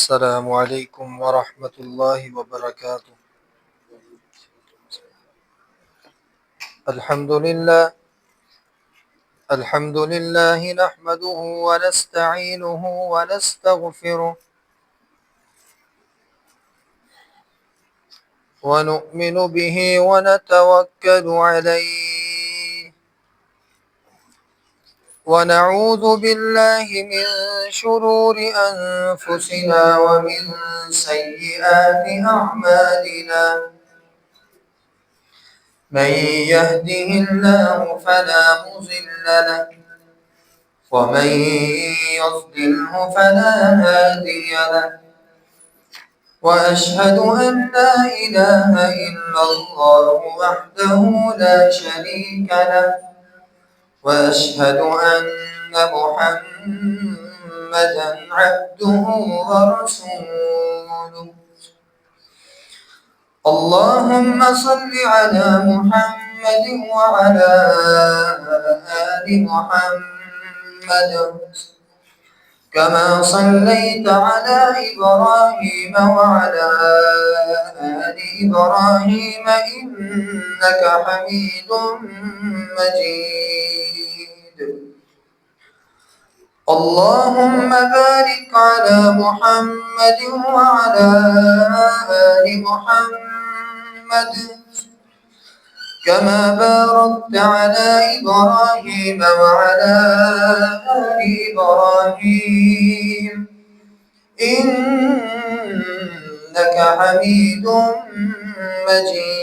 السلام علیکم ورحمۃ اللہ وبرکاتہ۔ الحمد للہ نحمده ونستعینه ونستغفره ونؤمن به ونتوکل علیہ ونعوذ باللہ من شرور انفسنا ومن سیئات اعمالنا، من يهده الله فلا مضل له ومن يضلله فلا هادي له، وأشهد أن لا إله إلا الله وحده لا شريك له، وأشهد أن محمدا عبده ورسوله۔ اللهم صل على محمد وعلى آل محمد كما صليت على إبراهيم وعلى آل إبراهيم إنك حميد مجيد۔ اللهم بارك على محمد وعلى آل محمد كما باركت على إبراهيم وعلى آل إبراهيم إنك حميد مجيد۔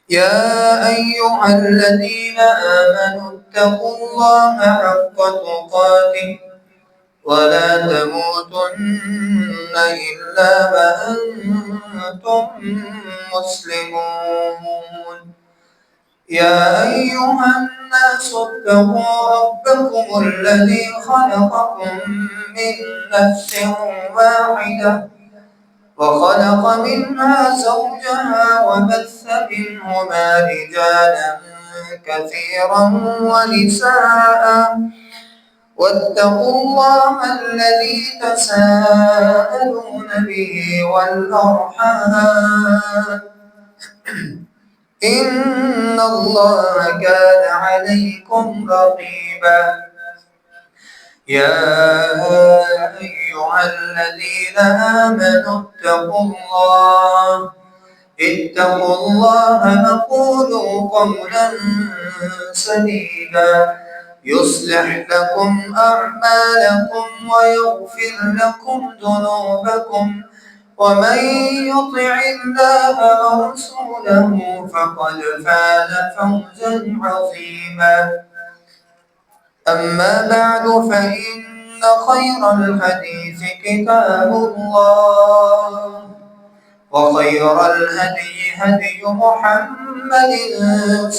يا أيها الذين آمنوا اتقوا الله حق تقاته ولا تموتن إلا وأنتم مسلمون۔ يا أيها الناس اتقوا ربكم الذي خلقكم من نفس واحدة وخلق منها زوجها وبث منهما رجالا كثيرا ونساء، واتقوا الله الذي تساءلون به والأرحام إن الله كان عليكم رقيبا۔ يا أيها الذين آمنوا اتقوا الله وقولوا قولا سديدا يصلح لكم أعمالكم ويغفر لكم ذنوبكم، ومن يطع الله ورسوله فقد فاز فوزا عظيما۔ أما بعد فإن خير الحديث كتاب الله، وخير الهدي هدي محمد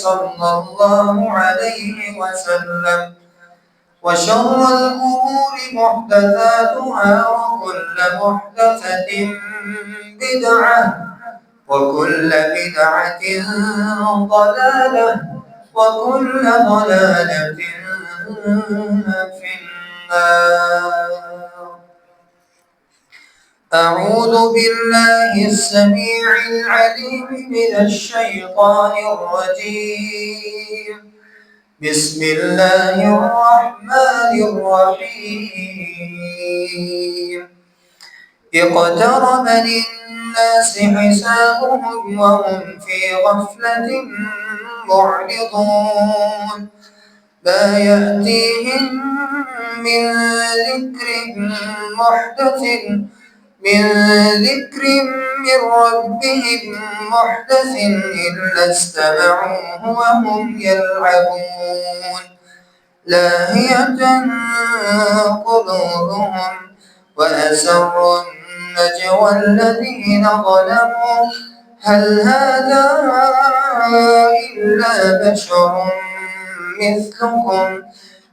صلى الله عليه وسلم، وشر الأمور محدثاتها وكل محدثة بدعة وكل بدعة ضلالة وكل ضلالة في النار۔ أعوذ بالله السميع العليم من الشيطان الرجيم، بسم الله الرحمن الرحيم۔ اقترب للناس حسابهم وهم في غفلة معرضون، ما يأتيهم من ذكر من ربهم محدث إلا استمعوه وهم يلعبون، لاهية قلوبهم وأسروا النجوى الذين ظلموا هل هذا إلا بشر مثلكم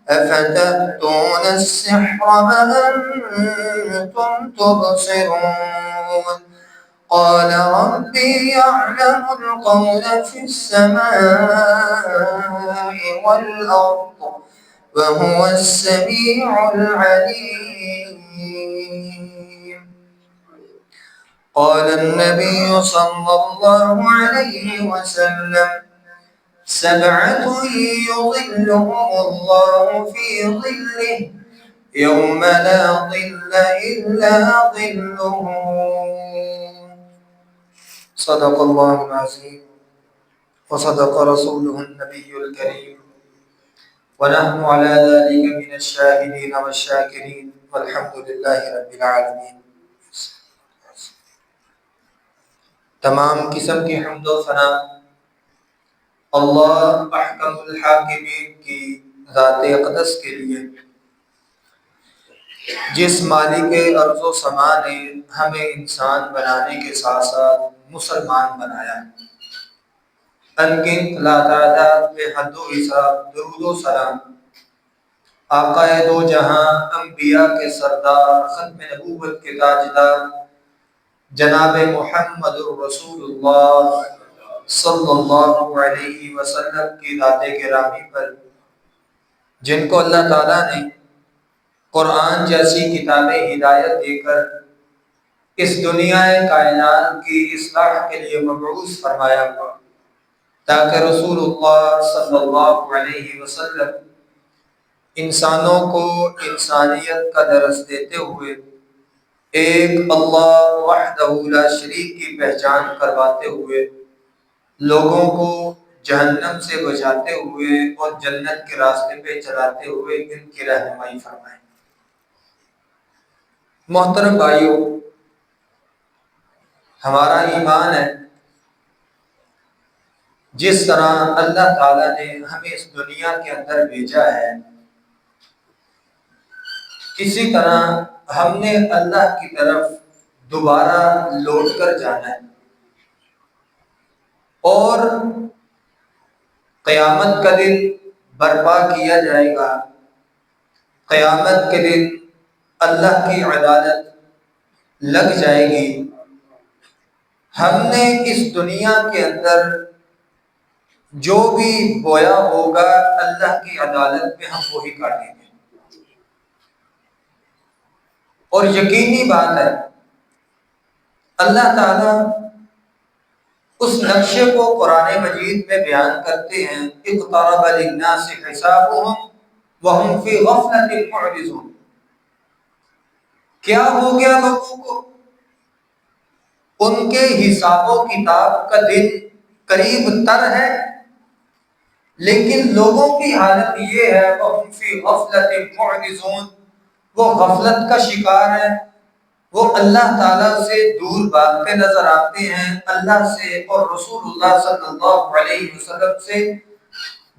أفتأتون السحر وأنتم تبصرون۔ قال ربي يعلم القول في السماء والأرض وهو السميع العليم. قال النبي صلى الله عليه وسلم: سبعة يظلهم الله في ظله يوم لا ظل إلا ظله. صدق الله العظيم وصدق رسوله النبي الكريم ونحن على ذلك من الشاهدين والشاكرين والحمد لله رب العالمين. تمام قسم کی حمد و ثنا اللہ احکم الحاکمین کی ذات اقدس کے لیے، جس مالک ارض و سما نے ہمیں انسان بنانے کے ساتھ ساتھ مسلمان بنایا ہے۔ انگن لا تعداد بے حد و حساب درود و سلام آقا دو جہاں، انبیاء کے سردار، ختم نبوت کے تاجدار جناب محمد الرسول اللہ صلی اللہ علیہ وسلم کی ذات گرامی پر، جن کو اللہ تعالیٰ نے قرآن جیسی کتاب ہدایت دے کر اس دنیا کائنات کی اصلاح کے لیے مبعوث فرمایا ہوا، تاکہ رسول اللہ صلی اللہ علیہ وسلم انسانوں کو انسانیت کا درس دیتے ہوئے ایک اللہ وحدہ لا شریک کی پہچان کرواتے ہوئے، لوگوں کو جہنم سے بچاتے ہوئے اور جنت کے راستے پہ چلاتے ہوئے ان کی رہنمائی فرمائیں۔ محترم بھائیوں، ہمارا ایمان ہے جس طرح اللہ تعالیٰ نے ہمیں اس دنیا کے اندر بھیجا ہے، اسی طرح ہم نے اللہ کی طرف دوبارہ لوٹ کر جانا ہے، اور قیامت کا دن برپا کیا جائے گا۔ قیامت کے دن اللہ کی عدالت لگ جائے گی۔ ہم نے اس دنیا کے اندر جو بھی بویا ہوگا اللہ کی عدالت میں ہم وہی کاٹیں گے، اور یقینی بات ہے اللہ تعالیٰ اس نقشے کو قرآن مجید میں بیان کرتے ہیں، اقترب للناس حسابهم وهم فی غفلۃ معرضون۔ کیا ہو گیا لوگوں کو؟ ان کے حساب و کتاب کا دن قریب تر ہے، لیکن لوگوں کی حالت یہ ہے وهم فی غفلۃ معرضون، وہ غفلت کا شکار ہے، وہ اللہ تعالیٰ سے دور بھاگتے نظر آتے ہیں، اللہ سے اور رسول اللہ صلی اللہ علیہ وسلم سے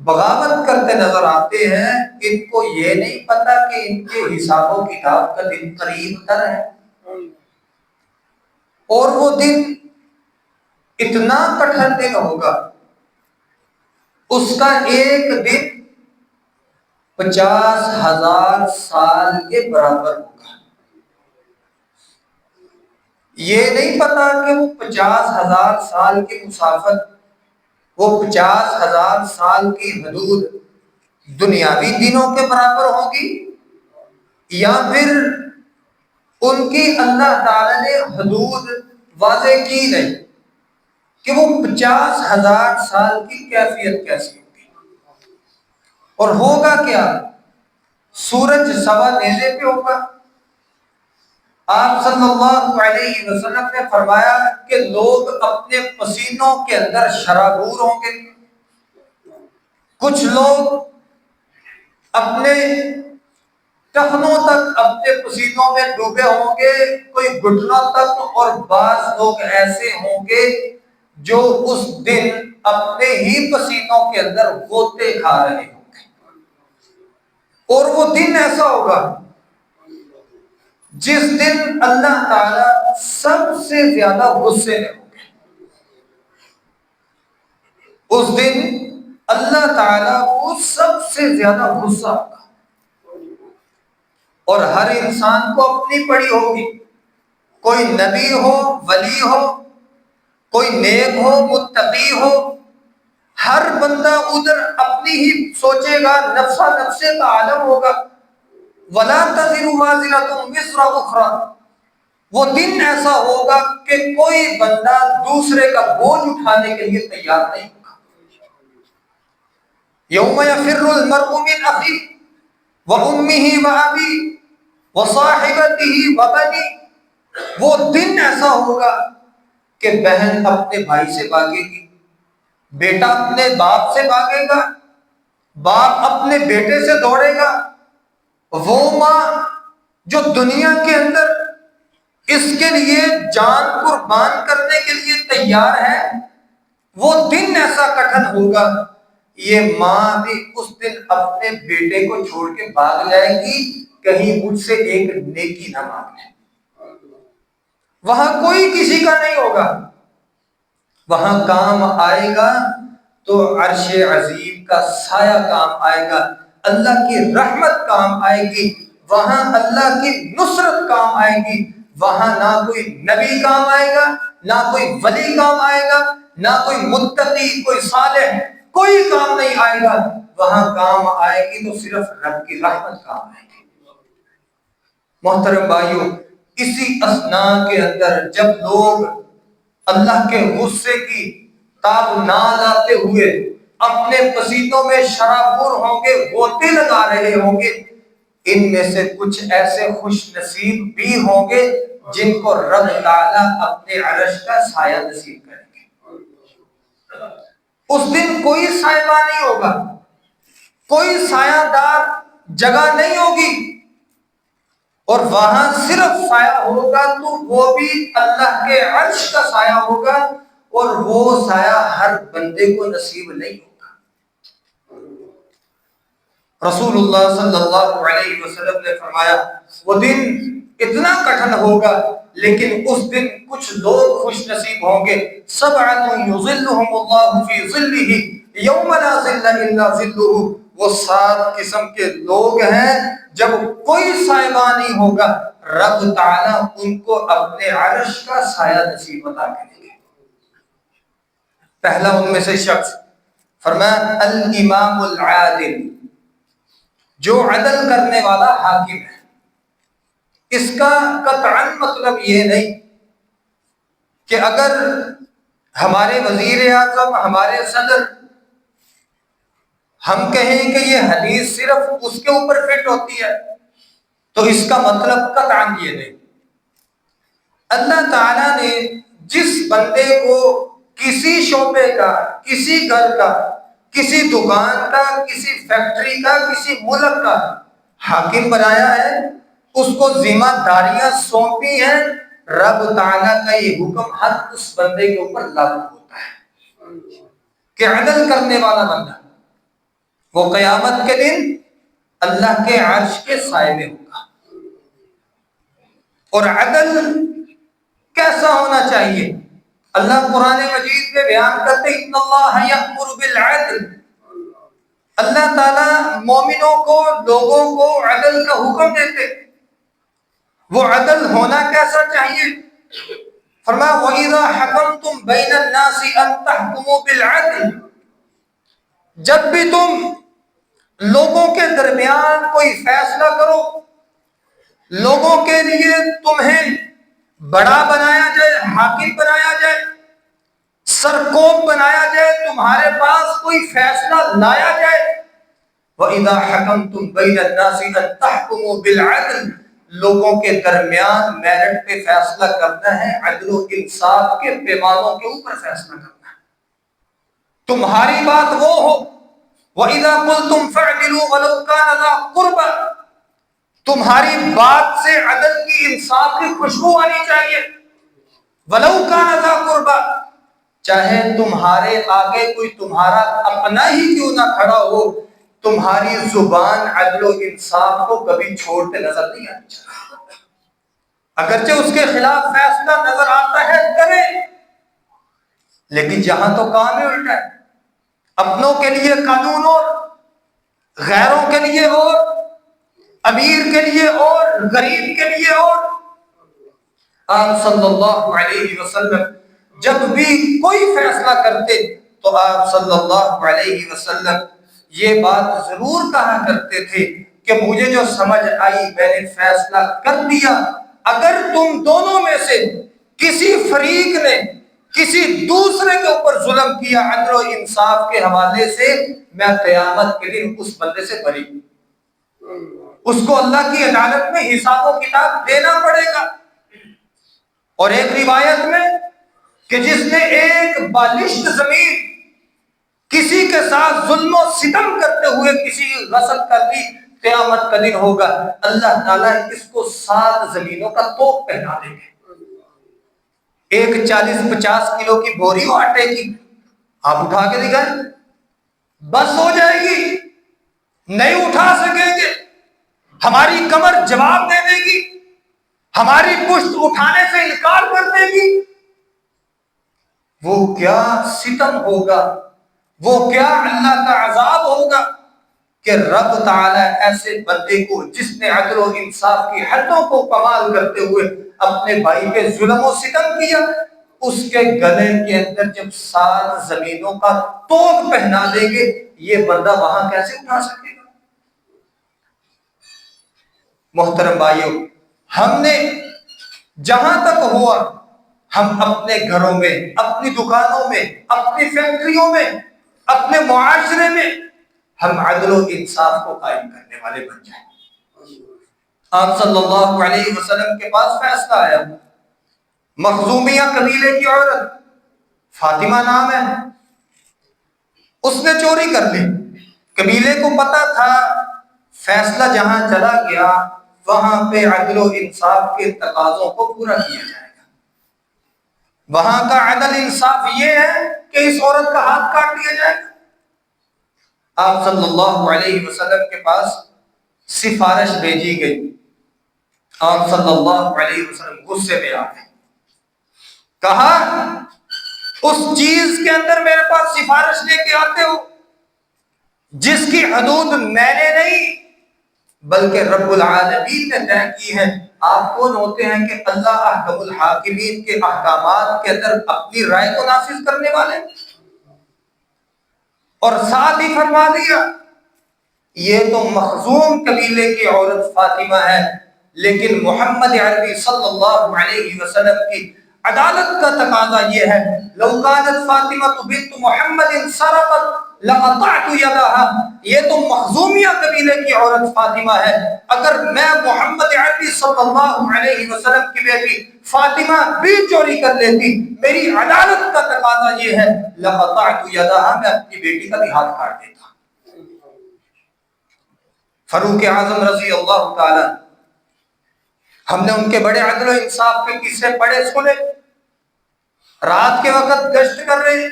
بغاوت کرتے نظر آتے ہیں۔ ان کو یہ نہیں پتا کہ ان کے حساب و کتاب کا دن قریب تر ہے، اور وہ دن اتنا کٹھن دن ہوگا، اس کا ایک دن 50,000 سال کے برابر ہوگا۔ یہ نہیں پتا کہ وہ 50,000 سال کی مسافت، وہ 50,000 سال کی حدود دنیاوی دنوں کے برابر ہوگی، یا پھر ان کی اللہ تعالی نے حدود واضح کی نہیں کہ وہ 50,000 سال کی کیفیت کیسی ہوگی۔ اور ہوگا کیا؟ سورج سوا نیزے پہ ہوگا۔ آپ صلی اللہ علیہ وسلم نے فرمایا کہ لوگ اپنے پسینوں کے اندر شرابور ہوں گے، کچھ لوگ اپنے ٹخنوں تک اپنے پسینوں میں ڈوبے ہوں گے، کوئی گھٹنوں تک، اور بعض لوگ ایسے ہوں گے جو اس دن اپنے ہی پسینوں کے اندر غوطے کھا رہے ہوں گے۔ اور وہ دن ایسا ہوگا جس دن اللہ تعالیٰ سب سے زیادہ غصے میں ہوں گے۔ اس دن اللہ تعالیٰ کو سب سے زیادہ غصہ ہوگا، اور ہر انسان کو اپنی پڑی ہوگی، کوئی نبی ہو، ولی ہو، کوئی نیک ہو، متقی ہو، ہر بندہ ادھر اپنی ہی سوچے گا، نفسا نفسے کا عالم ہوگا. وَلَا تَزِرُ وَازِرَةٌ وِزْرَ أُخْرَى. وہ دن ایسا ہوگا کہ کوئی بندہ دوسرے کا بوجھ اٹھانے کے لیے تیار نہیں ہوگا. یوم یفر المرء من اخیہ وامہ وابیہ وصاحبتہ وبنیہ. وہ دن ایسا ہوگا کہ بہن اپنے بھائی سے بھاگے گی، بیٹا اپنے باپ سے بھاگے گا، باپ اپنے بیٹے سے دوڑے گا. وہ ماں جو دنیا کے اندر اس کے لیے جان قربان کرنے کے لیے تیار ہے، وہ دن ایسا کٹھن ہوگا، یہ ماں بھی اس دن اپنے بیٹے کو چھوڑ کے بھاگ جائے گی، کہیں مجھ سے ایک نیکی نہ مانگ لے. وہاں کوئی کسی کا نہیں ہوگا. وہاں کام آئے گا تو عرش عظیم کا سایہ کام آئے گا، اللہ کی رحمت کام آئے گی، وہاں اللہ کی نصرت کام آئے گی. وہاں نہ کوئی نبی کام آئے گا، نہ کوئی ولی کام آئے گا، نہ کوئی متقی، کوئی صالح، کوئی کام نہیں آئے گا. وہاں کام آئے گی تو صرف رب کی رحمت کام آئے گی. محترم بھائیوں، اسی اثنا کے اندر جب لوگ اللہ کے غصے کی تاب نہ لاتے ہوئے اپنے پسینوں میں شرابور ہوں گے، غوطے لگا رہے ہوں گے، ان میں سے کچھ ایسے خوش نصیب بھی ہوں گے جن کو رب تعالیٰ اپنے عرش کا سایہ نصیب کریں گے. اس دن کوئی سایہ نہیں ہوگا، کوئی سایہ دار جگہ نہیں ہوگی، اور وہاں صرف سایہ ہوگا تو وہ بھی اللہ کے عرش کا سایہ ہوگا، اور وہ سایہ ہر بندے کو نصیب نہیں ہوگا. رسول اللہ صلی اللہ علیہ وسلم نے فرمایا وہ دن اتنا کٹھن ہوگا، لیکن اس دن کچھ لوگ خوش نصیب ہوں گے. سبعۃ یظلھم اللہ فی ظلہ یوم لا ظل الا ظلہ. وہ 7 قسم کے لوگ ہیں جب کوئی سایہ نہیں ہوگا، رب تعالیٰ ان کو اپنے عرش کا سایہ نصیب عطا کریں گے. پہلا ان میں سے شخص فرمایا الامام العادل، جو عدل کرنے والا حاکم ہے. اس کا قطعاً مطلب یہ نہیں کہ اگر ہمارے وزیر اعظم، ہمارے صدر، ہم کہیں کہ یہ حدیث صرف اس کے اوپر فٹ ہوتی ہے تو اس کا مطلب قطعاً یہ نہیں. اللہ تعالیٰ نے جس بندے کو کسی شعبے کا، کسی گھر کا، کسی دکان کا، کسی فیکٹری کا، کسی ملک کا حاکم بنایا ہے، اس کو ذمہ داریاں سونپی ہیں، رب تعالیٰ کا یہ حکم ہر اس بندے کے اوپر لاگو ہوتا ہے کہ عدل کرنے والا بندہ وہ قیامت کے دن اللہ کے عرش کے سائے میں ہوگا. اور عدل کیسا ہونا چاہیے؟ اللہ قرآن مجید میں بیان کرتے ان اللہ یأمر بالعدل. اللہ تعالیٰ مومنوں کو، لوگوں کو عدل کا حکم دیتے. وہ عدل ہونا کیسا چاہیے؟ فرمایا وَإِذَا حَكَمْتُمْ بَيْنَ النَّاسِ أَن تَحْكُمُوا بِالْعَدْلِ. جب بھی تم لوگوں کے درمیان کوئی فیصلہ کرو، لوگوں کے لیے تمہیں بڑا بنایا جائے، حاکم بنایا جائے، سرکوب بنایا جائے، تمہارے پاس کوئی فیصلہ لایا جائے، وَإِذَا حَكَمْتُمْ بَيْنَ النَّاسِ أَن تَحْكُمُوا بِالْعَدْلِ. لوگوں کے درمیان میرٹ پہ فیصلہ کرنا ہے، عدل و انصاف کے پیمانوں کے اوپر فیصلہ کرنا ہے. تمہاری بات وہ ہو وَإِذَا قُلْتُمْ فَاعْدِلُوا وَلَوْ كَانَ ذَا قُرْبَىٰ. تمہاری بات سے عدل کی، انصاف کی خوشبو آنی چاہیے. وَلَوْ كَانَ ذَا قُرْبَىٰ. چاہے تمہارے آگے کوئی تمہارا اپنا ہی کیوں نہ کھڑا ہو، تمہاری زبان عدل و انصاف کو کبھی چھوڑتے نظر نہیں آنی چاہیے. اگرچہ اس کے خلاف فیصلہ نظر آتا ہے کرے، لیکن جہاں تو کام ہی الٹا ہے. اپنوں کے لیے قانون اور، غیروں کے لیے اور، امیر کے لیے اور، غریب کے لیے اور. آپ صلی اللہ علیہ وسلم جب بھی کوئی فیصلہ کرتے تو آپ صلی اللہ علیہ وسلم یہ بات ضرور کہا کرتے تھے کہ مجھے جو سمجھ آئی میں نے فیصلہ کر دیا، اگر تم دونوں میں سے کسی فریق نے کسی دوسرے کے اوپر ظلم کیا عدل و انصاف کے حوالے سے، میں قیامت کے دن اس بندے سے بری ہوں، اس کو اللہ کی عدالت میں حساب و کتاب دینا پڑے گا۔ اور ایک روایت میں کہ جس نے ایک بالشت زمین کسی کے ساتھ ظلم و ستم کرتے ہوئے کسی کی غصب کر لی، قیامت کا دن ہوگا اللہ تعالیٰ اس کو 7 زمینوں کا توپ پہنا دیں گے۔ ایک 40-50 کلو کی بوری ہو آٹے کی، آپ اٹھا کے دکھائیں، بس ہو جائے گی؟ نہیں اٹھا سکیں گے، ہماری کمر جواب دے دے گی، ہماری پشت اٹھانے سے انکار کر دے گی۔ وہ کیا ستم ہوگا، وہ کیا اللہ کا عذاب ہوگا کہ رب تعالیٰ ایسے بندے کو جس نے عدل و انصاف کی حدوں کو کمال کرتے ہوئے اپنے بھائی پہ ظلم و ستم کیا، اس کے گلے کے اندر جب 7 زمینوں کا توق پہنا دیں گے، یہ بندہ وہاں کیسے اٹھا سکے گا؟ محترم بھائیوں، ہم نے جہاں تک ہوا ہم اپنے گھروں میں، اپنی دکانوں میں، اپنی فیکٹریوں میں، اپنے معاشرے میں ہم عدل و انصاف کو قائم کرنے والے بن جائیں۔ آپ صلی اللہ علیہ وسلم کے پاس فیصلہ آیا، مخزومیہ قبیلے کی عورت، فاطمہ نام ہے، اس نے چوری کر لی۔ قبیلے کو پتا تھا فیصلہ جہاں چلا گیا وہاں پہ عدل و انصاف کے تقاضوں کو پورا کیا جائے گا۔ وہاں کا عدل انصاف یہ ہے کہ اس عورت کا ہاتھ کاٹ دیا جائے گا۔ آپ صلی اللہ علیہ وسلم کے پاس سفارش بھیجی گئی، آپ صلی اللہ علیہ وسلم غصے میں آ گئے، کہا اس چیز کے اندر میرے پاس سفارش لے کے آتے ہو جس کی حدود میں نے نہیں بلکہ رب العالمین نے طے کی ہے۔ آپ کون ہوتے ہیں کہ اللہ احکم الحاکمین کے احکامات کے اندر اپنی رائے کو نافذ کرنے والے؟ اور ساتھ ہی فرما دیا یہ تو مخزوم قبیلے کی عورت فاطمہ ہے، لیکن محمد عربی صلی اللہ علیہ وسلم کی عدالت کا تقاضا یہ ہے، لو كانت فاطمہ بنت محمد سرقت لقطعت يدها، یہ تو مخزومیہ قبیلے کی عورت فاطمہ ہے، اگر میں محمد عربی صلی اللہ علیہ وسلم کی بیٹی فاطمہ بھی چوری کر لیتی، میری عدالت کا تقاضا یہ ہے لقطعت يدها، میں اپنی بیٹی کا بھی ہاتھ کاٹ دیتا۔ فاروق اعظم رضی اللہ تعالی، ہم نے ان کے بڑے عدل و انصاف کے قصے پڑھے سنے، رات کے وقت گشت کر رہے ہیں،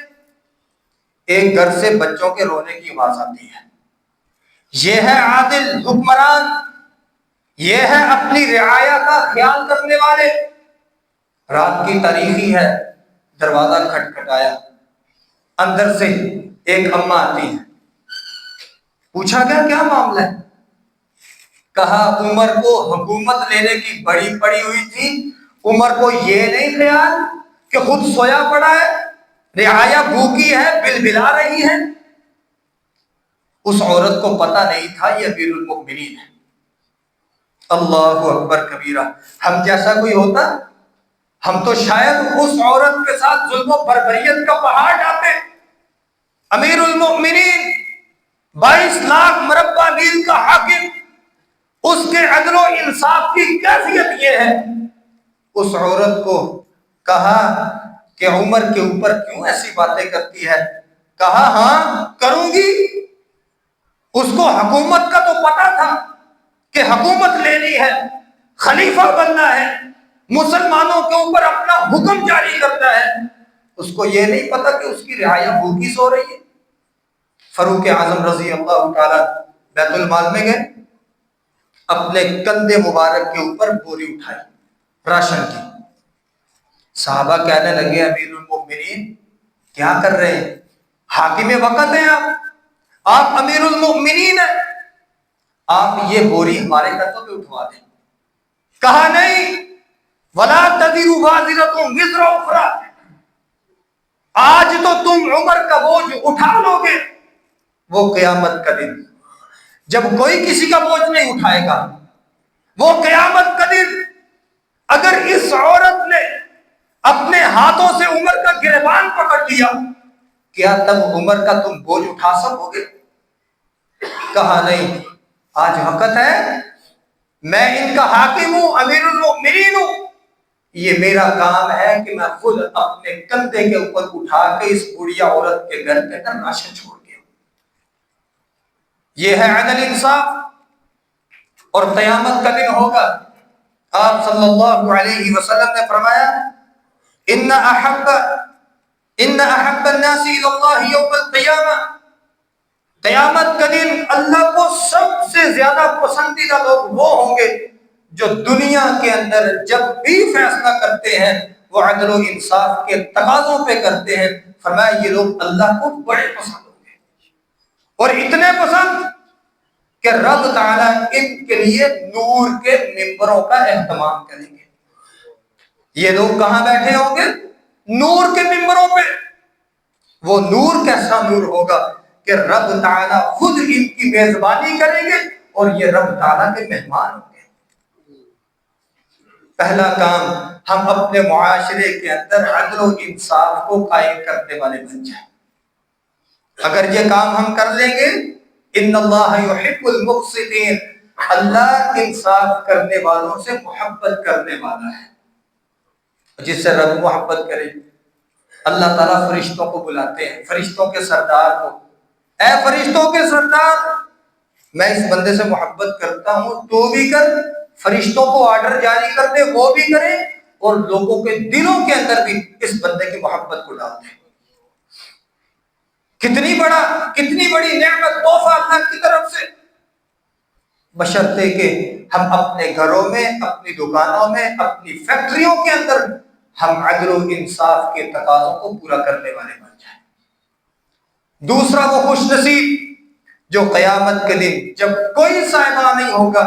ایک گھر سے بچوں کے رونے کی آواز آتی ہے، یہ ہے عادل حکمران، یہ ہے اپنی رعایا کا خیال کرنے والے۔ رات کی تاریخی ہے، دروازہ کھٹکھٹایا، اندر سے ایک اماں آتی ہیں، پوچھا گیا کیا معاملہ ہے؟ کہا عمر کو حکومت لینے کی بڑی پڑی ہوئی تھی، عمر کو یہ نہیں خیال کہ خود سویا پڑا ہے، رعایا بھوکی ہے، بلبلا رہی ہے۔ اس عورت کو پتا نہیں تھا یہ امیر المؤمنین ہے۔ اللہ اکبر کبیرہ، ہم جیسا کوئی ہوتا ہم تو شاید اس عورت کے ساتھ ظلم و بربریت کا پہاڑ ڈالتے۔ امیر المؤمنین 22 لاکھ مربع میل کا حاکم، اس کے عدل و انصاف کی کیفیت یہ ہے، اس عورت کو کہا کہ عمر کے اوپر کیوں ایسی باتیں کرتی ہے؟ کہا ہاں کروں گی، اس کو حکومت کا تو پتا تھا کہ حکومت لینی ہے، خلیفہ بننا ہے، مسلمانوں کے اوپر اپنا حکم جاری کرنا ہے، اس کو یہ نہیں پتا کہ اس کی رعایا بھوکی سو رہی ہے۔ فاروق اعظم رضی اللہ تعالی بیت المال میں گئے، اپنے کندھے مبارک کے اوپر بوری اٹھائی راشن کی۔ صحابہ کہنے لگے امیر المؤمنین کیا کر رہے ہیں؟ حاکم وقت ہیں آپ امیر المؤمنین ہیں، آپ یہ بوری ہمارے کندھوں پہ اٹھوا دیں۔ کہا نہیں، ولا تزر وازرۃ وزر اخری، آج تو تم عمر کا بوجھ اٹھا لو گے، وہ قیامت کا دن جب کوئی کسی کا بوجھ نہیں اٹھائے گا، وہ قیامت کا دن اگر اس عورت نے اپنے ہاتھوں سے عمر کا گریبان پکڑ لیا، کیا تب عمر کا تم بوجھ اٹھا سکو گے؟ کہا نہیں، آج وقت ہے، میں ان کا حاکم ہوں، امیر المؤمنین ہوں، یہ میرا کام ہے کہ میں خود اپنے کندھے کے اوپر اٹھا کے اس بڑھیا عورت کے گھر کے اندر راشن چھوڑ گیا۔ یہ ہے عدل انصاف۔ اور قیامت کا دن ہوگا، آپ صلی اللہ علیہ وسلم نے فرمایا ان احب الناس الى اللہ یوم القیامہ، قیامت کا دن اللہ کو سب سے زیادہ پسندیدہ لوگ وہ ہوں گے جو دنیا کے اندر جب بھی فیصلہ کرتے ہیں وہ عدل و انصاف کے تقاضوں پہ کرتے ہیں۔ فرمایا یہ لوگ اللہ کو بڑے پسند ہوں گے، اور اتنے پسند کہ رب تعالیٰ ان کے لیے نور کے ممبروں کا اہتمام کریں گے۔ یہ لوگ کہاں بیٹھے ہوں گے؟ نور کے ممبروں پہ۔ وہ نور کیسا نور ہوگا کہ رب تعالیٰ خود ان کی میزبانی کریں گے اور یہ رب تعالیٰ کے مہمان ہوں گے۔ پہلا کام، ہم اپنے معاشرے کے اندر عدل و انصاف کو قائم کرنے والے بن جائیں۔ اگر یہ کام ہم کر لیں گے، ان اللہ یحب المقسطین، اللہ انصاف کرنے والوں سے محبت کرنے والا ہے۔ جس سے رب محبت کرے، اللہ تعالیٰ فرشتوں کو بلاتے ہیں، فرشتوں کے سردار کو، اے فرشتوں کے سردار، میں اس بندے سے محبت کرتا ہوں، تو بھی کر۔ فرشتوں کو آرڈر جاری کر دے، وہ بھی کریں، اور لوگوں کے دلوں کے اندر بھی اس بندے کی محبت کو ڈال دیں۔ کتنی بڑی نعمت، تحفہ اللہ کی طرف سے، بشرطے کہ ہم اپنے گھروں میں، اپنی دکانوں میں، اپنی فیکٹریوں کے اندر ہم عدل و انصاف کے تقاضوں کو پورا کرنے والے بن جائیں۔ دوسرا وہ خوش نصیب جو قیامت کے دن جب کوئی سائبہ نہیں ہوگا،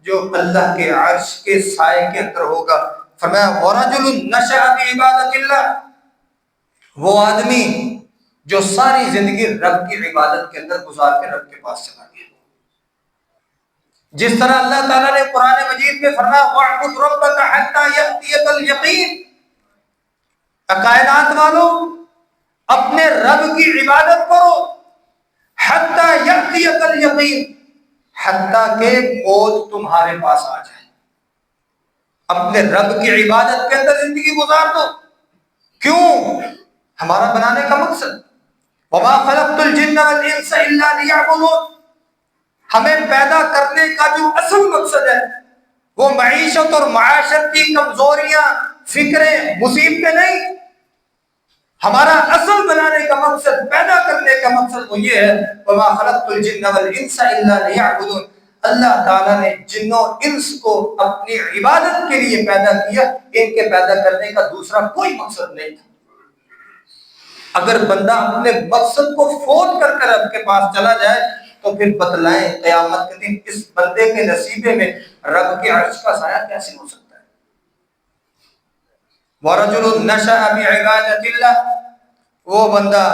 جو اللہ کے عرش کے سائے کے اندر ہوگا۔ فرمایا وَرَجُلٌ نَشَأَ بِعِبَادَةِ اللَّهِ، وہ آدمی جو ساری زندگی رب کی عبادت کے اندر گزار کے رب کے پاس چلا گیا۔ جس طرح اللہ تعالیٰ نے قرآن مجید میں فرمایا وَاعْبُدْ رَبَّكَ حَتَّى يَأْتِيَكَ الْيَقِينُ، کائنات والو اپنے رب کی عبادت کرو، حَتَّى يَأْتِيَكَ الْيَقِينُ، حتیٰ کہ موت تمہارے پاس آ جائے۔ اپنے رب کی عبادت کے اندر زندگی گزار دو۔ کیوں؟ ہمارا بنانے کا مقصد وَمَا خَلَقْتُ الْجِنَّ وَالْإِنسَ إِلَّا لِيَعْبُدُونِ، ہمیں پیدا کرنے کا جو اصل مقصد ہے وہ معیشت اور معاشرت کی کمزوریاں، فکریں، مصیبتیں نہیں۔ ہمارا اصل بنانے کا مقصد، پیدا کرنے کا مقصد وہ یہ ہے وَمَا خَلَقْتُ الْجِنَّ وَالْإِنسَ إِلَّا لِيَعْبُدُونِ، اللہ تعالیٰ نے جن و انس کو اپنی عبادت کے لیے پیدا کیا، ان کے پیدا کرنے کا دوسرا کوئی مقصد نہیں تھا۔ اگر بندہ اپنے مقصد کو فوت کر کر رب کے پاس چلا جائے تو پھر بتلائیں قیامت کے دن اس بندے کے نصیبے میں رب کے عرش کا سایہ کیسے ہو سکتا ہے؟ وَرَجُلٌ نَشَأَ بِعِبَادَةِ اللَّهِ، وہ بندہ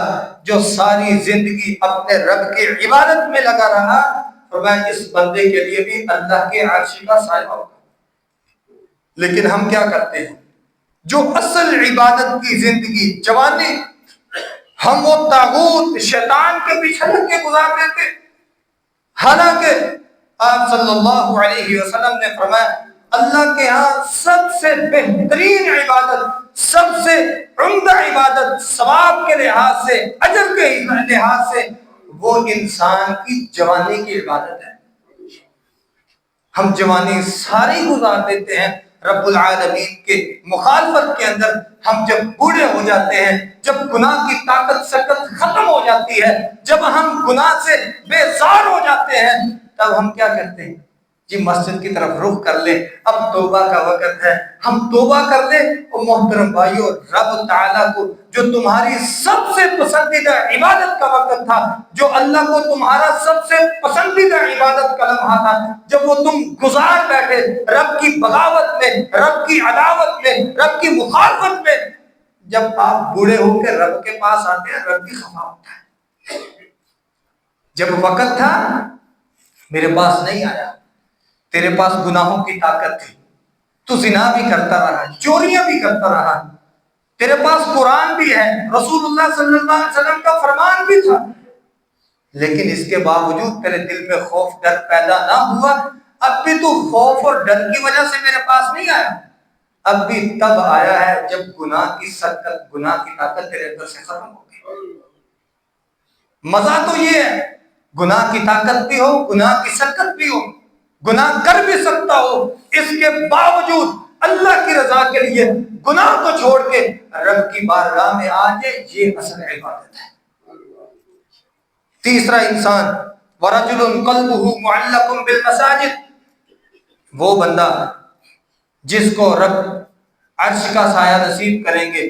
جو ساری زندگی اپنے رب کی عبادت میں لگا رہا، فرمایا اس بندے کے لیے بھی اللہ کے عرش کا سایہ ہوگا۔ لیکن ہم کیا کرتے ہیں؟ جو اصل عبادت کی زندگی، جوانی، ہم وہ طاغوت شیطان کے پیچھے لگ کے گزار دیتے۔ حالانکہ آپ صلی اللہ علیہ وسلم نے فرمایا اللہ کے ہاں سب سے بہترین عبادت، سب سے عمدہ عبادت، ثواب کے لحاظ سے، اجر کے لحاظ سے، وہ انسان کی جوانی کی عبادت ہے۔ ہم جوانی ساری گزار دیتے ہیں رب العالمین کے مخالفت کے اندر۔ ہم جب بوڑھے ہو جاتے ہیں، جب گناہ کی طاقت سکت ختم ہو جاتی ہے، جب ہم گناہ سے بیزار ہو جاتے ہیں، تب ہم کیا کرتے ہیں؟ جی مسجد کی طرف رخ کر لیں، اب توبہ کا وقت ہے، ہم توبہ کر لیں۔ اور محترم بھائیو، رب تعالیٰ کو جو تمہاری سب سے پسندیدہ عبادت کا وقت تھا، جو اللہ کو تمہارا سب سے پسندیدہ عبادت کا لمحہ تھا، جب وہ تم گزار بیٹھے رب کی بغاوت میں، رب کی عداوت میں، رب کی مخالفت میں، جب آپ بوڑھے ہو کے رب کے پاس آتے ہیں رب بھی خفا ہوتا ہے. جب وقت تھا میرے پاس نہیں آیا، تیرے پاس گناہوں کی طاقت تھی، تو زنا بھی کرتا رہا، چوریاں بھی کرتا رہا، تیرے پاس قرآن بھی ہے، رسول اللہ صلی اللہ علیہ وسلم کا فرمان بھی تھا، لیکن اس کے باوجود تیرے دل میں خوف ڈر پیدا نہ ہوا. اب بھی تو خوف اور ڈر کی وجہ سے میرے پاس نہیں آیا، اب بھی تب آیا ہے جب گناہ کی سکت، گناہ کی طاقت تیرے اندر سے ختم ہو گئی. مزہ تو یہ ہے گناہ کی طاقت بھی ہو، گناہ کی سکت بھی ہو، گناہ کر بھی سکتا ہو، اس کے باوجود اللہ کی رضا کے لیے گناہ کو چھوڑ کے رب کی بارگاہ میں آ جائے، یہ اصل عبادت ہے. تیسرا انسان وَرَجُلٌ قَلْبُهُ مُعَلَّقٌ بِالْمَسَاجِدِ، وہ بندہ جس کو رب عرش کا سایہ نصیب کریں گے،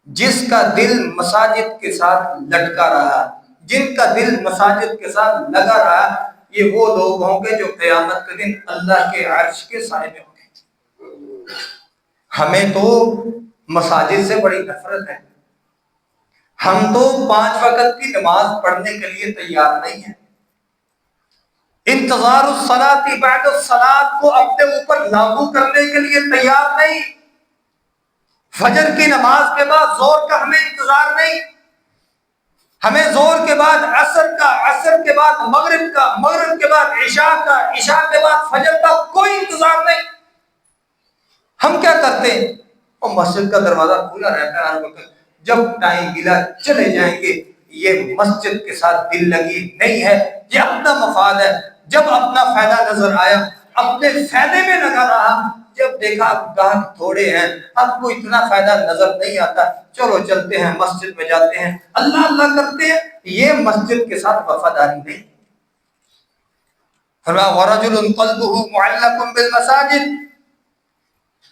جس کا دل مساجد کے ساتھ لٹکا رہا، جن کا دل مساجد کے ساتھ لگا رہا، یہ وہ لوگ ہوں گے جو قیامت کے دن اللہ کے عرش کے سائے میں ہوں گے. ہمیں تو مساجد سے بڑی نفرت ہے، ہم تو 5 وقت کی نماز پڑھنے کے لیے تیار نہیں ہیں. انتظار الصلاۃ بعد الصلاۃ کو اپنے اوپر لاگو کرنے کے لیے تیار نہیں. فجر کی نماز کے بعد زور کا ہمیں انتظار نہیں، ہمیں زور کے بعد عصر کا، عصر کے بعد مغرب کا، مغرب کے بعد عشاء کا، عشاء کے بعد فجر کا کوئی انتظار نہیں. ہم کیا کرتے ہیں؟ اور مسجد کا دروازہ کھلا رہتا ہے ہر وقت، جب ٹائم ملا چلے جائیں گے. یہ مسجد کے ساتھ دل لگی نہیں ہے، یہ اپنا مفاد ہے. جب اپنا فائدہ نظر آیا اپنے فائدے میں لگا رہا، جب دیکھا گاہک تھوڑے ہیں اب کو اتنا فائدہ نظر نہیں آتا، چلو چلتے ہیں مسجد میں جاتے ہیں اللہ اللہ کرتے ہیں. یہ مسجد کے ساتھ وفاداری نہیں. فرمایا وَرَجُلٌ قَلْبُهُ مُعَلَّقٌ بِالْمَسَاجِدِ،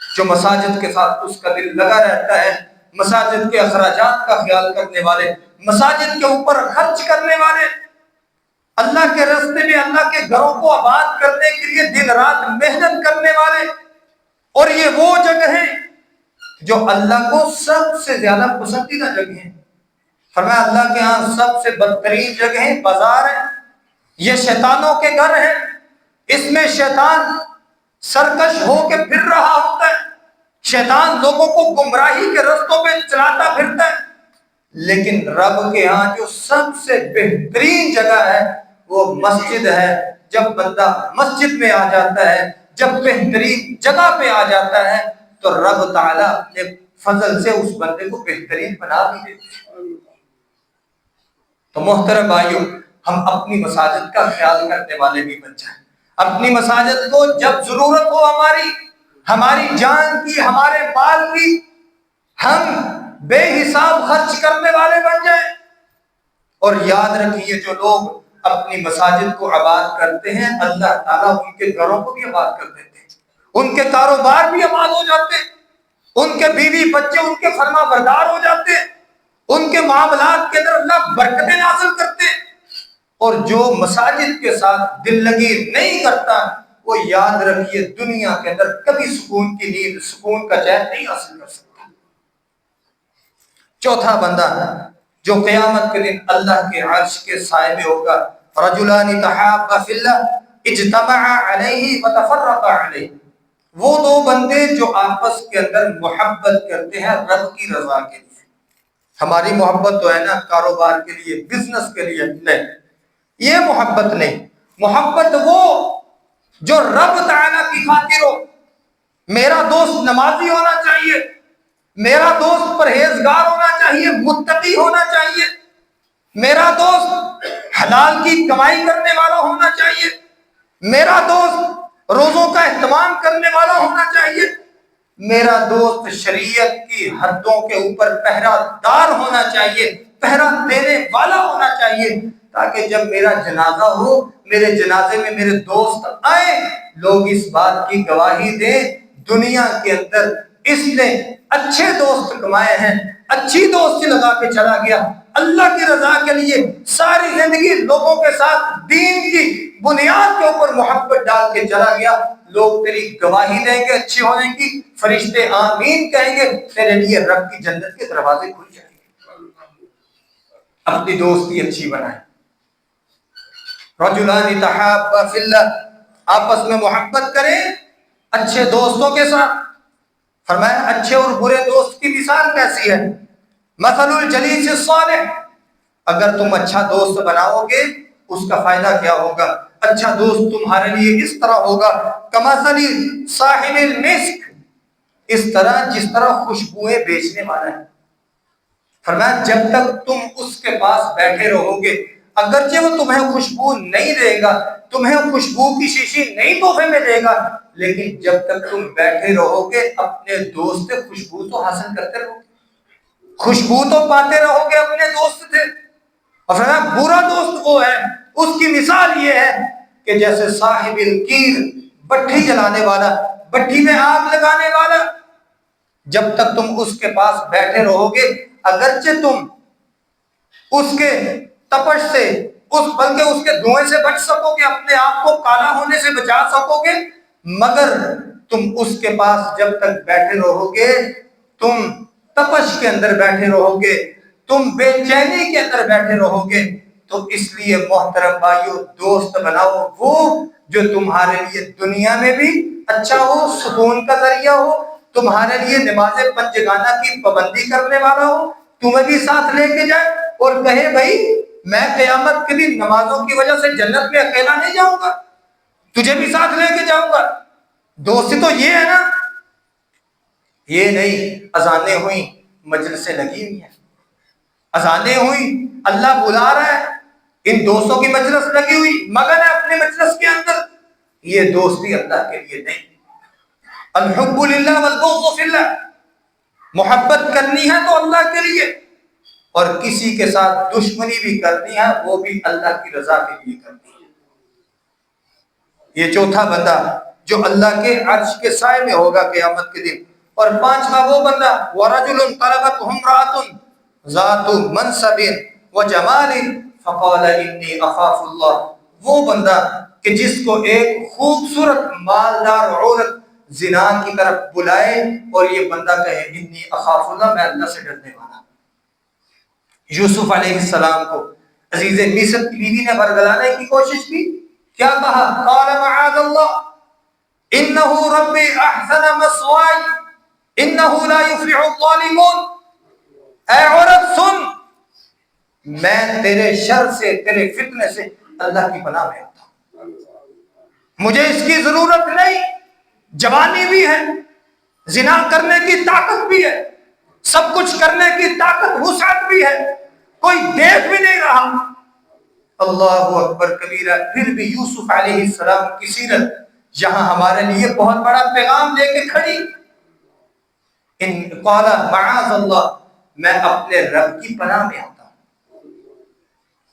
جو مساجد کے ساتھ اس کا دل لگا رہتا ہے، مساجد کے اخراجات کا خیال کرنے والے، مساجد کے اوپر خرچ کرنے والے، اللہ کے راستے میں اللہ کے گھروں کو آباد کرنے کے لیے دن رات محنت کرنے والے. اور یہ وہ جگہ ہیں جو اللہ کو سب سے زیادہ پسندیدہ جگہ ہیں. فرمایا اللہ کے ہاں سب سے بدترین جگہیں بازار ہیں، یہ شیطانوں کے گھر ہیں، اس میں شیطان سرکش ہو کے پھر رہا ہوتا ہے، شیطان لوگوں کو گمراہی کے رستوں پہ چلاتا پھرتا ہے. لیکن رب کے ہاں جو سب سے بہترین جگہ ہے وہ مسجد ہے. جب بندہ مسجد میں آ جاتا ہے، جب بہترین جگہ پہ آ جاتا ہے تو رب تعالیٰ اپنے فضل سے اس بندے کو بہترین بنا بھی دیتے ہیں. تو محترم بھائیوں، ہم اپنی مساجد کا خیال کرنے والے بھی بن جائیں. اپنی مساجد کو جب ضرورت ہو ہماری جان کی، ہمارے مال کی، ہم بے حساب خرچ کرنے والے بن جائیں. اور یاد رکھیے جو لوگ اپنی مساجد کو آباد کرتے ہیں اللہ تعالیٰ ان کے گھروں کو بھی آباد کر دیتے ہیں، ان کے کاروبار بھی آباد ہو جاتے ہیں، ان کے بیوی بچے ان کے فرما بردار ہو جاتے ہیں، ان کے معاملات کے اندر اللہ برکتیں نازل کرتے ہیں. اور جو مساجد کے ساتھ دل لگی نہیں کرتا وہ یاد رکھیے دنیا کے اندر کبھی سکون کی نیند، سکون کا چین نہیں حاصل کر سکتا. چوتھا بندہ جو قیامت کے دن اللہ کے عرش کے سائے میں ہوگا، رجلان تحابا فی اللہ اجتمعا علیہ وتفرقا علیہ، وہ دو بندے جو آپس کے اندر محبت کرتے ہیں رب کی رضا کے لیے. ہماری محبت تو ہے نا کاروبار کے لیے، بزنس کے لیے نہیں، یہ محبت نہیں. محبت وہ جو رب تعالیٰ کی خاطر ہو. میرا دوست نمازی ہونا چاہیے، میرا دوست پرہیزگار ہونا چاہیے، متقی ہونا چاہیے، میرا دوست حلال کی کمائی کرنے والا ہونا چاہیے، میرا دوست روزوں کا اہتمام کرنے والا ہونا چاہیے، میرا دوست شریعت کی حدوں کے اوپر پہرا دار ہونا چاہیے، پہرا دینے والا ہونا چاہیے، تاکہ جب میرا جنازہ ہو میرے جنازے میں میرے دوست آئے، لوگ اس بات کی گواہی دیں دنیا کے اندر اس نے اچھے دوست کمائے ہیں، اچھی دوستی لگا کے چلا گیا، اللہ کی رضا کے لیے ساری زندگی لوگوں کے ساتھ دین کی بنیاد کے اوپر محبت ڈال کے چلا گیا، لوگ تیری گواہی دیں گے اچھے ہونے کی، فرشتے آمین کہیں گے، تیرے لیے رب کی جنت کے دروازے کھل جائیں گے۔ اپنی دوستی اچھی بنائیں۔ رجلان تحابا فی اللہ، آپس میں محبت کریں اچھے دوستوں کے ساتھ۔ فرمایا اچھے اور برے دوست کی مثال کیسی ہے؟ مثل الجلیس الصالح، اگر تم اچھا دوست بناؤ گے اس کا فائدہ کیا ہوگا؟ اچھا دوست تمہارے لیے اس طرح ہوگا کمثل صاحب المسک، اس طرح جس طرح خوشبوئیں بیچنے والا ہے۔ فرمایا جب تک تم اس کے پاس بیٹھے رہو گے، اگرچہ وہ تمہیں خوشبو نہیں دے گا، تمہیں خوشبو کی شیشی نہیں تحفے میں دے گا، لیکن جب تک تم بیٹھے رہو گے اپنے دوست سے خوشبو تو حاصل کرتے رہو گے، خوشبو تو پاتے رہو گے اپنے دوست سے۔ اور فرمایا برا دوست وہ ہے، اس کی مثال یہ ہے کہ جیسے صاحب الکیر، بٹھی جلانے والا، بٹھی میں آگ لگانے والا، جب تک تم اس کے پاس بیٹھے رہو گے، اگرچہ تم اس کے تپش سے بلکہ اس کے دھوئیں سے بچ سکو گے، اپنے آپ کو کالا ہونے سے بچا سکو گے، مگر تم اس کے پاس جب تک بیٹھے رہو گے تم تپش کے اندر بیٹھے رہو گے، تم بے چینی کے اندر بیٹھے رہو گے۔ تو اس لیے محترم بھائیو، دوست بناؤ وہ جو تمہارے لیے دنیا میں بھی اچھا ہو، سکون کا ذریعہ ہو، تمہارے لیے نماز پنجگانہ کی پابندی کرنے والا ہو، تمہیں بھی ساتھ لے کے جائے اور کہے بھائی میں قیامت کے دن نمازوں کی وجہ سے جنت میں اکیلا نہیں جاؤں گا، تجھے بھی ساتھ لے کے جاؤں گا۔ دوستی تو یہ ہے نا، یہ نہیں اذانیں ہوئیں مجلسیں لگی ہوئی ہیں، اذانیں ہوئی اللہ بلا رہا ہے، ان دوستوں کی مجلس لگی ہوئی، مگن ہے اپنے مجلس کے اندر، یہ دوستی اللہ کے لیے نہیں۔ الحب للہ والبغض فی اللہ، محبت کرنی ہے تو اللہ کے لیے، اور کسی کے ساتھ دشمنی بھی کرنی ہے وہ بھی اللہ کی رضا کے لیے کرنی ہے۔ یہ چوتھا بندہ جو اللہ کے عرش کے سائے میں ہوگا قیامت کے دن۔ اور پانچواں وہ بندہ وَرَجُلٌ طَلَبَتْهُ امْرَأَةٌ ذَاتُ مَنْصَبٍ وَجَمَالٍ فَقَالَ إِنِّي أَخَافُ اللَّهَ، وہ بندہ کہ جس کو ایک خوبصورت مالدار عورت زنا کی طرف بلائے اور یہ بندہ کہے انی اخاف اللہ، میں اللہ سے ڈرنے والا۔ یوسف علیہ السلام کو عزیز مصر کی بیوی نے برگلانے کی کوشش کی، کیا کہا؟ قال معاذ اللہ انہ ربی احسن مثوائی انہ لا یفلح الظالمون۔ اے عورت سن، میں تیرے شر سے، تیرے فتنے سے اللہ کی پناہ میں آتا ہوں، مجھے اس کی ضرورت نہیں، جوانی بھی ہے، زنا کرنے کی طاقت بھی ہے، سب کچھ کرنے کی طاقت وسعت بھی ہے، کوئی دیکھ بھی نہیں رہا۔ اللہ اکبر کبیرہ۔ پھر بھی یوسف علیہ السلام کی سیرت یہاں ہمارے لیے بہت بڑا پیغام لے کے کھڑی۔ ان قال معاذ اللہ، میں اپنے رب کی پناہ میں آتا ہوں۔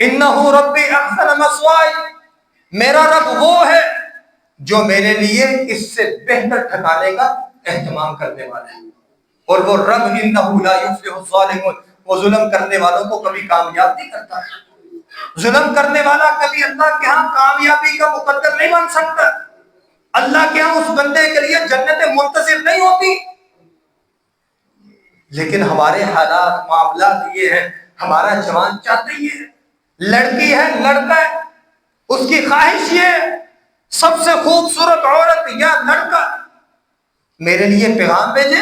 انہ ربی احسن مثوائی، میرا رب وہ ہے جو میرے لیے اس سے بہتر ٹھکانے کا اہتمام کرنے والا ہے، اور وہ رب انہ لا یفلح الظالمون، وہ ظلم کرنے والوں کو کبھی کامیاب نہیں کرتا، ظلم کرنے والا کبھی اللہ کے ہاں کامیابی کا مقدر نہیں بن سکتا، اللہ کے ہاں اس بندے کے لیے جنت منتظر نہیں ہوتی۔ لیکن ہمارے حالات معاملات یہ ہیں، ہمارا جوان چاہتے ہی ہے، لڑکی ہے لڑکا ہے، اس کی خواہش یہ ہے سب سے خوبصورت عورت یا لڑکا میرے لیے پیغام بھیجے،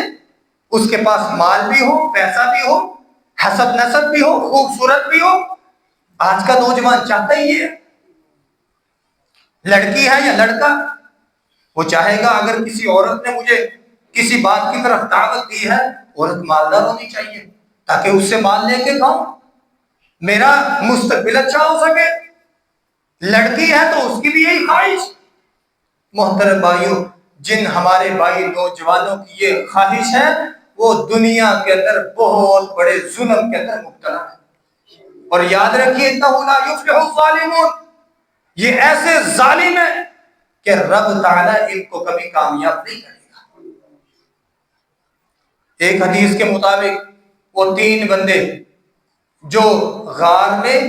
اس کے پاس مال بھی ہو، پیسہ بھی ہو، حسب نسب بھی ہو، خوبصورت بھی ہو۔ آج کا نوجوان چاہتا ہی ہے، لڑکی ہے یا لڑکا، وہ چاہے گا اگر کسی عورت نے مجھے کسی بات کی طرف دعوت دی ہے، عورت مالدار ہونی چاہیے تاکہ اس سے مال لے کے کھاؤں، میرا مستقبل اچھا ہو سکے۔ لڑکی ہے تو اس کی بھی یہی خواہش۔ محترم بھائیوں، جن ہمارے بھائی نوجوانوں کی یہ خواہش ہے وہ دنیا کے اندر بہت بڑے ظلم کے اندر مبتلا ہے، اور یاد رکھیے انہ لا یفلح الظالمون، یہ ایسے ظالم ہیں کہ رب تعالیٰ ان کو کبھی کامیاب نہیں کرے گا۔ ایک حدیث کے مطابق وہ تین بندے جو غار میں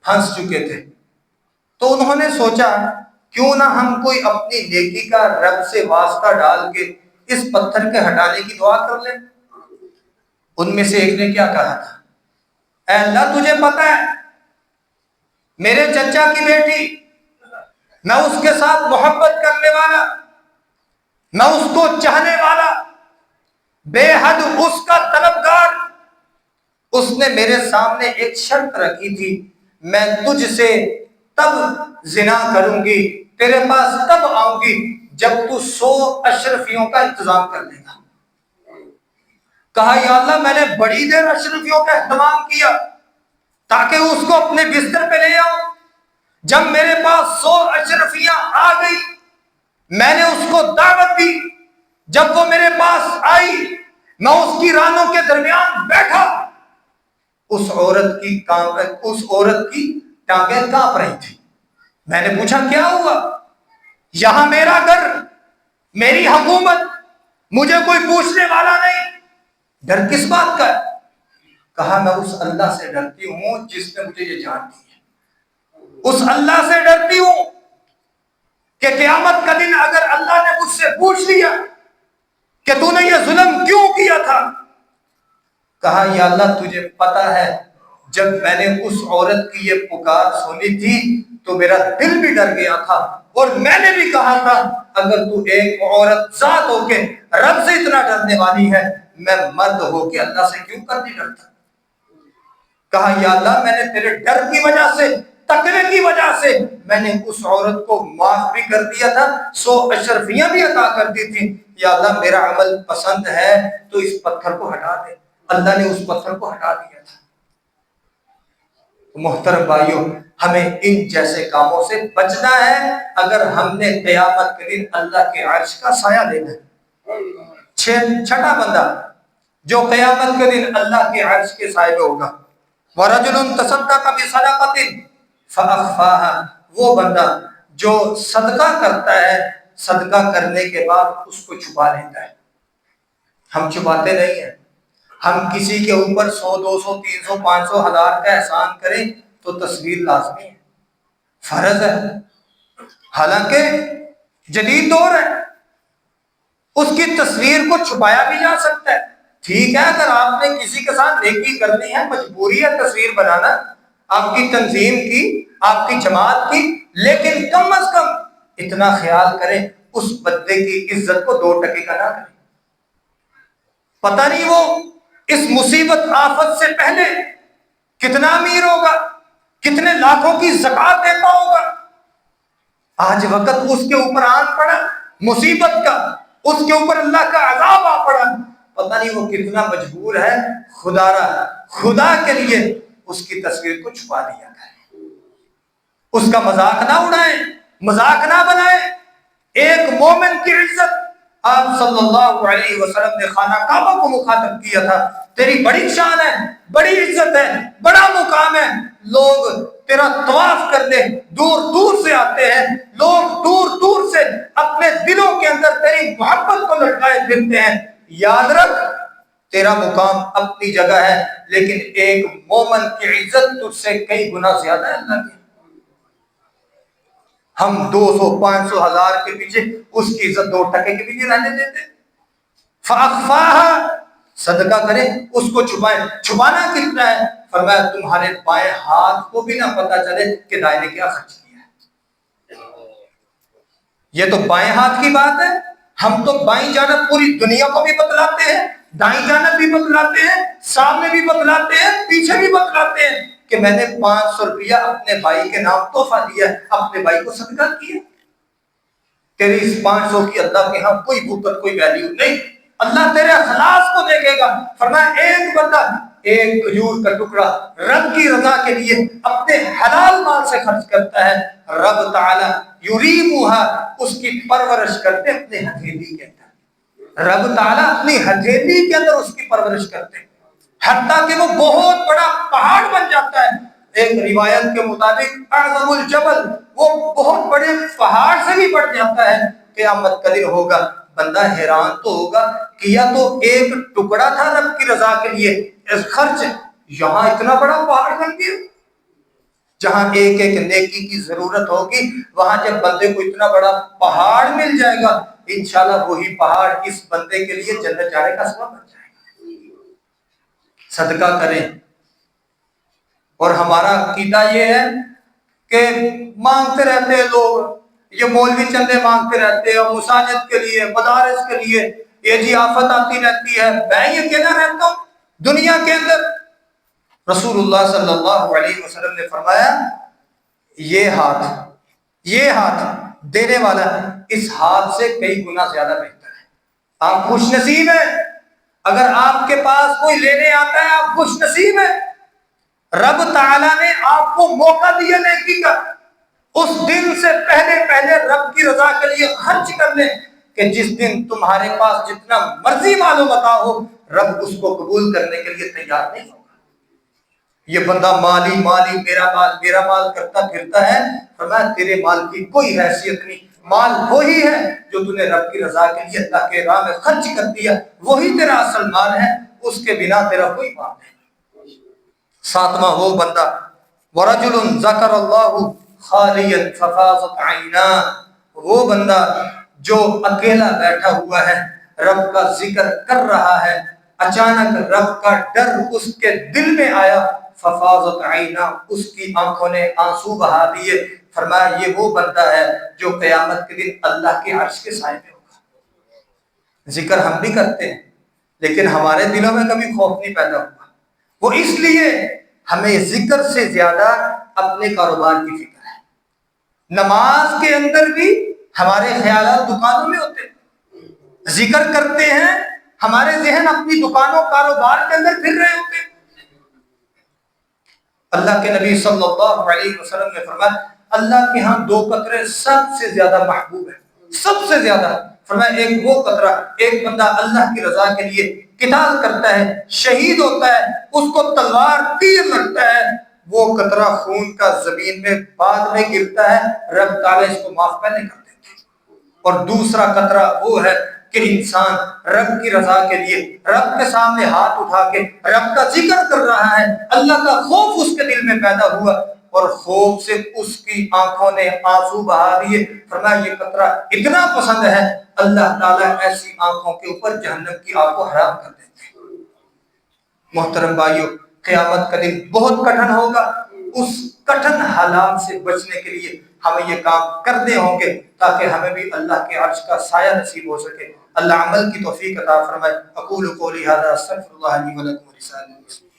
پھنس چکے تھے، تو انہوں نے سوچا کیوں نہ ہم کوئی اپنی نیکی کا رب سے واسطہ ڈال کے اس پتھر کے ہٹانے کی دعا کر لیں۔ ان میں سے ایک نے کیا کہا تھا، اے اللہ تجھے پتہ ہے میرے چچا کی بیٹی، میں اس کے ساتھ محبت کرنے والا، میں اس کو چاہنے والا، بے حد اس کا طلبگار، اس نے میرے سامنے ایک شرط رکھی تھی، میں تجھ سے تب زنا کروں گی، تیرے پاس تب آؤں گی جب تو 100 اشرفیوں کا انتظام کر لے گا۔ کہا یا اللہ میں نے بڑی دیر اشرفیوں کا اہتمام کیا تاکہ اس کو اپنے بستر پہ لے آؤں، جب میرے پاس 100 اشرفیاں آ گئی میں نے اس کو دعوت دی، جب وہ میرے پاس آئی میں اس کی رانوں کے درمیان بیٹھا، اس عورت کی ٹانگیں کانپ رہی تھی۔ میں نے پوچھا کیا ہوا؟ یہاں میرا گھر، میری حکومت، مجھے کوئی پوچھنے والا نہیں، ڈر کس بات کا ہے؟ کہا میں اس اللہ سے ڈرتی ہوں جس نے مجھے یہ جان دی ہے، اس اللہ سے ڈرتی ہوں کہ قیامت کا دن اگر اللہ نے مجھ سے پوچھ لیا کہ تو نے یہ ظلم کیوں کیا تھا، کہا یا اللہ تجھے پتا ہے جب میں نے اس عورت کی یہ پکار سنی تھی تو میرا دل بھی ڈر گیا تھا، اور میں نے بھی کہا تھا اگر تو ایک عورت ذات ہو کے رب سے اتنا ڈرنے والی ہے، میں مرد ہو کے اللہ سے کیوں کر نہیں ڈرتا؟ کہا یا اللہ میں نے تیرے ڈر کی وجہ سے، تقوی کی وجہ سے میں نے اس عورت کو معاف بھی کر دیا تھا، 100 اشرفیاں بھی عطا کر دی تھی، یا اللہ میرا عمل پسند ہے تو اس پتھر کو ہٹا دے۔ اللہ نے اس پتھر کو ہٹا دیا تھا۔ محترم بھائیوں، ہمیں ان جیسے کاموں سے بچنا ہے اگر ہم نے قیامت کے دن اللہ کے عرش کا سایہ لینا ہے۔ چھٹا بندہ جو قیامت کے دن اللہ کے عرش کے سائے میں ہوگا، وَرَجُلٌ تَصَدَّقَ بِصَدَقَةٍ فَأَخْفَاهَا، وہ بندہ جو صدقہ کرتا ہے، صدقہ کرنے کے بعد اس کو چھپا لیتا ہے۔ ہم چھپاتے نہیں ہیں، ہم کسی کے اوپر 100 200 300 500 1000 کا احسان کریں تو تصویر لازمی ہے، فرض ہے، حالانکہ جدید دور ہے، اس کی تصویر کو چھپایا بھی جا سکتا ہے۔ ٹھیک ہے اگر آپ نے کسی کے ساتھ نیکی کرنی ہے، مجبوری ہے تصویر بنانا، آپ کی تنظیم کی، آپ کی جماعت کی، لیکن کم از کم اتنا خیال کریں اس بندے کی عزت کو 2 ٹکے کا نہ کریں۔ پتہ نہیں وہ اس مصیبت آفت سے پہلے کتنا امیر ہوگا، کتنے لاکھوں کی زکوٰۃ دیتا ہوگا، آج وقت اس کے اوپر آن پڑا مصیبت کا، اس کے اوپر اللہ کا عذاب آ پڑا، پتہ نہیں وہ کتنا مجبور ہے خدا کے لیے اس کی تصویر کو چھپا دیا ہے۔ اس کا مذاق نہ اڑائیں، مذاق نہ بنائیں۔ ایک مومن کی عزت، آپ صلی اللہ علیہ وسلم نے خانہ کعبہ کو مخاطب کیا تھا، تیری بڑی شان ہے، بڑی عزت ہے، بڑا مقام ہے، لوگ تیرا طواف کرنے دور دور سے آتے ہیں، لوگ دور دور سے اپنے دلوں کے اندر تیری محبت کو لٹکائے پھرتے ہیں، یاد رکھ تیرا مقام اپنی جگہ ہے، لیکن ایک مومن کی عزت تجھ سے کئی گنا زیادہ ہے اللہ کی۔ ہم 200 500 1000 کے پیچھے اس کی عزت 2 ٹکے کے بھی نہیں رہنے دیتے۔ فَأَخْفَاهَا، صدقہ کریں اس کو چھپائیں۔ چھپانا کتنا ہے؟ فرمایا تمہارے بائیں ہاتھ کو بھی نہ پتا چلے کہ دائیں نے کیا خرچ کیا ہے۔ یہ تو بائیں ہاتھ کی بات ہے، ہم تو بائیں جانب پوری دنیا کو بھی بتلاتے ہیں، دائیں جانب بھی بتلاتے ہیں، سامنے بھی بتلاتے ہیں، پیچھے بھی بتلاتے ہیں کہ میں نے 500 روپیہ اپنے بھائی کے نام تحفہ دیا، اپنے بھائی کو صدقہ کیا۔ تیری اس 500 کی اللہ کے ہاں کوئی بھوکت، کوئی ویلیو نہیں، اللہ تیرے اخلاص کو دیکھے گا۔ فرمایا ایک بندہ ایک کھجور کا ٹکڑا رب کی رضا کے لیے اپنے حلال مال سے خرچ کرتا ہے، رب تعالی یریمھا، اس کی پرورش کرتے اپنے ہتھیلی کے اندر، رب تعالی اپنی ہتھیلی کے اندر اس کی پرورش کرتے ہیں، حتیٰ کہ وہ بہت بڑا پہاڑ بن جاتا ہے۔ ایک روایت کے مطابق اعظم الجبل، وہ بہت بڑے پہاڑ سے بھی بڑھ جاتا ہے۔ قیامت کا دن ہوگا، بندہ حیران تو ہوگا کہ یا تو ایک ٹکڑا تھا رب کی رضا کے لیے خرچ، یہاں اتنا بڑا پہاڑ بن گیا. جہاں ایک ایک نیکی کی ضرورت ہوگی وہاں جب بندے کو اتنا بڑا پہاڑ مل جائے گا انشاءاللہ وہی پہاڑ اس بندے کے لیے جنت جانے کا سبب بن جائے گا. صدقہ کریں. اور ہمارا عقیدہ یہ ہے کہ مانگتے رہتے ہیں لوگ, یہ مولوی چندے مانگتے رہتے ہیں اور مساجد کے لیے, مدارس کے لیے, یہ جی آفت آتی رہتی ہے. میں یہ کہنا رہتا ہوں دنیا کے اندر رسول اللہ صلی اللہ علیہ وسلم نے فرمایا یہ ہاتھ دینے والا اس ہاتھ سے کئی گنا زیادہ بہتر ہے. آپ خوش نصیب ہیں اگر آپ کے پاس کوئی لینے آتا ہے, آپ خوش نصیب ہیں. رب تعالیٰ نے آپ کو موقع دیا نیکی کا, اس دن سے پہلے رب کی رضا کے لیے خرچ کر لیں کہ جس دن تمہارے پاس جتنا مرضی مال و متاع ہو رب اس کو قبول کرنے کے لیے تیار نہیں ہوگا. یہ بندہ مالی میرا مال کرتا پھرتا ہے, فرمایا تیرے مال کی کوئی حیثیت نہیں. مال وہی ہے جو تو نے رب کی رضا کے لیے اللہ کے راہ میں خرچ کر دیا, وہی تیرا اصل مال ہے, اس کے بنا تیرا کوئی مال نہیں. ساتواں وہ بندہ ورجل ذکر اللہ خالیا ففاضت عیناہ, وہ بندہ جو اکیلا بیٹھا ہوا ہے رب کا ذکر کر رہا ہے, اچانک رب کا ڈر اس کے دل میں آیا, ففاضت عیناہ, اس کی آنکھوں نے آنسو بہا دیے. فرمایا یہ وہ بندہ ہے جو قیامت کے دن اللہ کے عرش کے سائے میں ہوگا. ذکر ہم بھی کرتے ہیں لیکن ہمارے دلوں میں کبھی خوف نہیں پیدا ہوا. وہ اس لیے ہمیں ذکر سے زیادہ اپنے کاروبار کی فکر ہے. نماز کے اندر بھی ہمارے خیالات دکانوں میں ہوتے ہیں, ذکر کرتے ہیں ہمارے ذہن اپنی دکانوں کاروبار کے اندر پھر رہے ہوتے ہیں. اللہ کے نبی صلی اللہ علیہ وسلم نے فرمایا اللہ کے ہاں دو قطرے سب سے زیادہ محبوب ہیں, سب سے زیادہ. فرمایا ایک وہ قطرہ, ایک بندہ اللہ کی رضا کے لیے قتال کرتا ہے, شہید ہوتا ہے, اس کو تلوار تیر لگتا ہے, وہ قطرہ خون کا زمین میں بعد میں گرتا ہے, رب تعالیٰ اس کو معاف پہلے کر دیتے ہیں. اور دوسرا قطرہ وہ ہے کہ انسان رب کی رضا کے لیے رب کے سامنے ہاتھ اٹھا کے رب کا ذکر کر رہا ہے, اللہ کا خوف اس کے دل میں پیدا ہوا اور خوف سے اس کی آنکھوں نے آنسو بہا دیے. فرمایا یہ قطرہ اتنا پسند ہے اللہ تعالیٰ ایسی آنکھوں کے اوپر جہنم کی آگ کو حرام کر دیتے ہیں. محترم بھائیو, قیامت کا دن بہت کٹھن ہوگا. اس کٹھن حالات سے بچنے کے لیے ہمیں یہ کام کرنے ہوں گے تاکہ ہمیں بھی اللہ کے عرش کا سایہ نصیب ہو سکے. اللہ عمل کی توفیق عطا فرمائے. اقول قولی ھذا استغفر اللہ لی ولکم ولسائر المسلمین.